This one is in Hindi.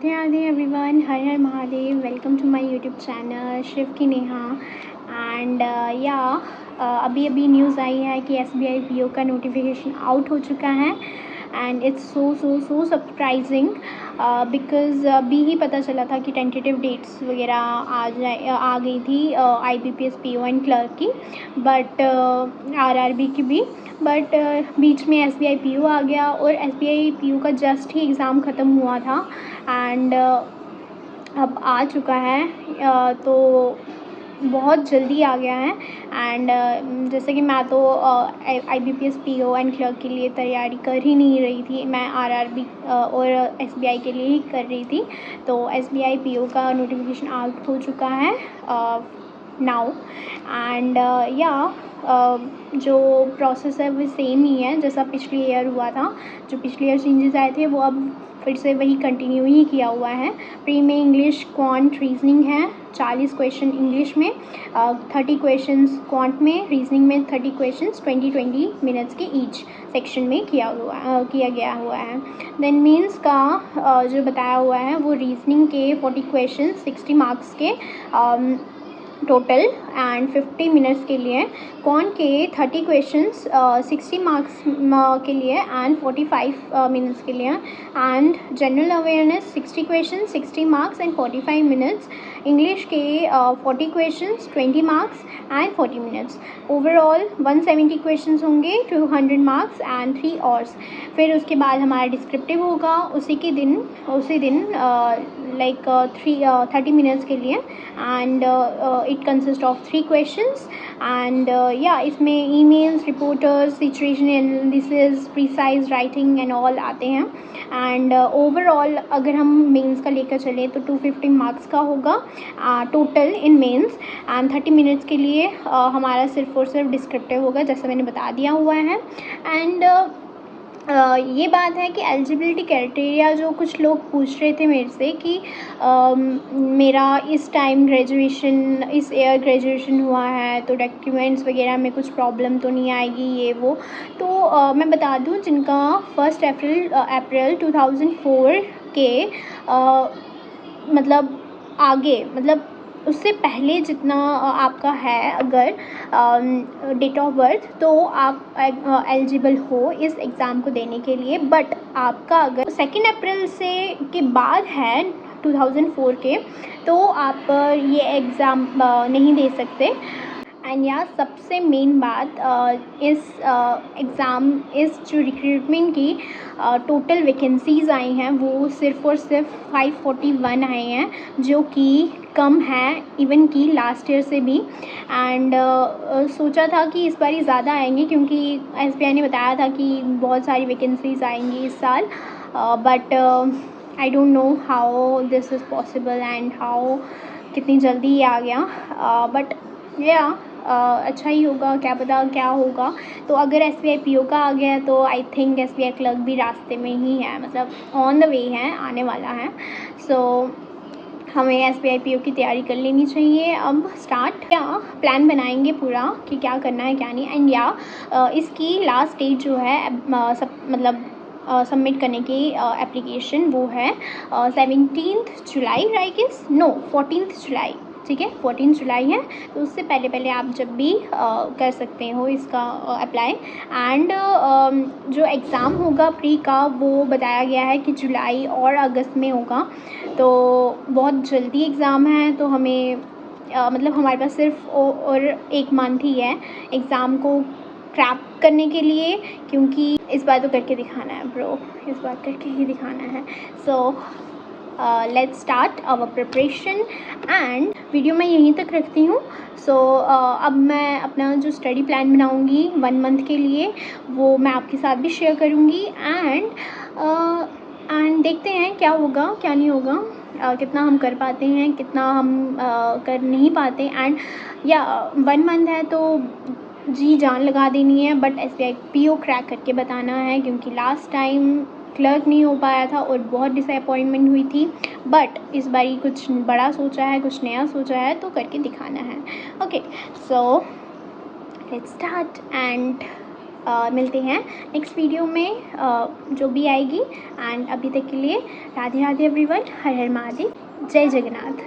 Radhe Radhe everyone, Har Har Mahadev. Welcome to my YouTube channel Shiv की नेहा। एंड अभी अभी न्यूज़ आई है कि SBI PO का नोटिफिकेशन आउट हो चुका है and it's so surprising because अभी ही पता चला था कि टेंटेटिव डेट्स वगैरह आ गई थी IBPS PO एंड क्लर्क की, बट RRB की भी। बट बीच में SBI PO आ गया और SBI PO का जस्ट ही एग्ज़ाम ख़त्म हुआ था एंड अब आ चुका है। तो बहुत जल्दी आ गया है एंड जैसे कि मैं तो IBPS PO एंड क्लर्क के लिए तैयारी कर ही नहीं रही थी, मैं RRB और SBI के लिए ही कर रही थी। तो SBI PO का नोटिफिकेशन आउट हो चुका है नाउ एंड जो प्रोसेस है वो सेम ही है जैसा पिछले ईयर हुआ था। जो पिछले ईयर चेंजेस आए थे वो अब फिर से वही कंटिन्यू ही किया हुआ है। प्री में इंग्लिश, क्वांट, रीजनिंग है, 40 क्वेश्चन इंग्लिश में, 30 क्वेश्चंस क्वांट में, रीजनिंग में 30 क्वेश्चंस 20 मिनट्स के ईच सेक्शन में किया गया हुआ है। देन मीन्स का जो बताया हुआ है वो रीजनिंग के 40 क्वेश्चन 60 मार्क्स के टोटल एंड 50 मिनट्स के लिए, कौन के 30 क्वेश्चंस 60 मार्क्स के लिए एंड 45 मिनट्स के लिए, and general awareness 60 question 60 marks and 45 minutes, English के 40 questions 20 marks and 40 minutes. Overall 170 questions होंगे, 200 मार्क्स एंड 3 आवर्स। फिर उसके बाद हमारा डिस्क्रिप्टिव होगा उसी दिन लाइक 30 मिनट्स के लिए and it consist of 3 questions and इसमें emails, reporters, situation analysis, precise writing and all आते हैं। एंड ओवरऑल अगर हम मेंस का लेकर चलें तो 250 मार्क्स का होगा total in mains and 30 minutes के लिए हमारा सिर्फ और सिर्फ डिस्क्रिप्टिव होगा जैसा मैंने बता दिया हुआ है। एंड ये बात है कि एलिजिबिलिटी क्राइटेरिया जो कुछ लोग पूछ रहे थे मेरे से कि मेरा इस टाइम ग्रेजुएशन, इस ईयर ग्रेजुएशन हुआ है तो डॉक्यूमेंट्स वगैरह में कुछ प्रॉब्लम तो नहीं आएगी ये वो। तो मैं बता दूं जिनका 1 अप्रैल 2004 के मतलब आगे, मतलब उससे पहले जितना आपका है अगर डेट ऑफ बर्थ तो आप एलिजिबल हो इस एग्ज़ाम को देने के लिए। बट आपका अगर 2 अप्रैल से के बाद है 2004 के तो आप ये एग्ज़ाम नहीं दे सकते। एंड सबसे मेन बात इस एग्ज़ाम, इस जो रिक्रूटमेंट की टोटल वैकेंसीज़ आई हैं वो सिर्फ़ और सिर्फ 541 आई हैं, जो कि कम है इवन की लास्ट ईयर से भी। एंड सोचा था कि इस बार ही ज़्यादा आएंगे क्योंकि SBI ने बताया था कि बहुत सारी वैकेंसीज़ आएंगी इस साल, but I don't know how this is possible and how कितनी जल्दी ये आ गया। बट अच्छा ही होगा, क्या पता क्या होगा। तो अगर SBI PO का आ गया तो आई थिंक SBI क्लर्क भी रास्ते में ही है, मतलब ऑन द वे है, आने वाला है। सो हमें SBI PO की तैयारी कर लेनी चाहिए। अब स्टार्ट प्लान बनाएंगे पूरा कि क्या करना है क्या नहीं। एंड इसकी लास्ट डेट जो है सबमिट करने की एप्लीकेशन वो है 17 जुलाई, आई गेस, नो 14 जुलाई, ठीक है, 14 जुलाई है। तो उससे पहले आप जब भी कर सकते हो इसका अप्लाई। एंड जो एग्ज़ाम होगा प्री का वो बताया गया है कि जुलाई और अगस्त में होगा, तो बहुत जल्दी एग्ज़ाम है। तो हमें मतलब हमारे पास सिर्फ और 1 मंथ ही है एग्ज़ाम को क्रैक करने के लिए, क्योंकि इस बार तो करके दिखाना है ब्रो, इस बार करके ही दिखाना है। So let's start our preparation and video मैं यहीं तक रखती हूँ। सो अब मैं अपना जो स्टडी प्लान बनाऊँगी 1 मंथ के लिए वो मैं आपके साथ भी शेयर करूँगी। एंड देखते हैं क्या होगा क्या नहीं होगा, कितना हम कर पाते हैं, कितना हम कर नहीं पाते। एंड 1 मंथ है तो जी जान लगा देनी है, बट SBI PO क्रैक करके बताना है क्योंकि लास्ट टाइम क्लर्क नहीं हो पाया था और बहुत डिसअपॉइंटमेंट हुई थी। बट इस बारी कुछ बड़ा सोचा है, कुछ नया सोचा है तो करके दिखाना है। Okay, so let's start and मिलते हैं नेक्स्ट वीडियो में जो भी आएगी। एंड अभी तक के लिए राधे राधे एवरीवन, हर हर महादेव, जय जगन्नाथ।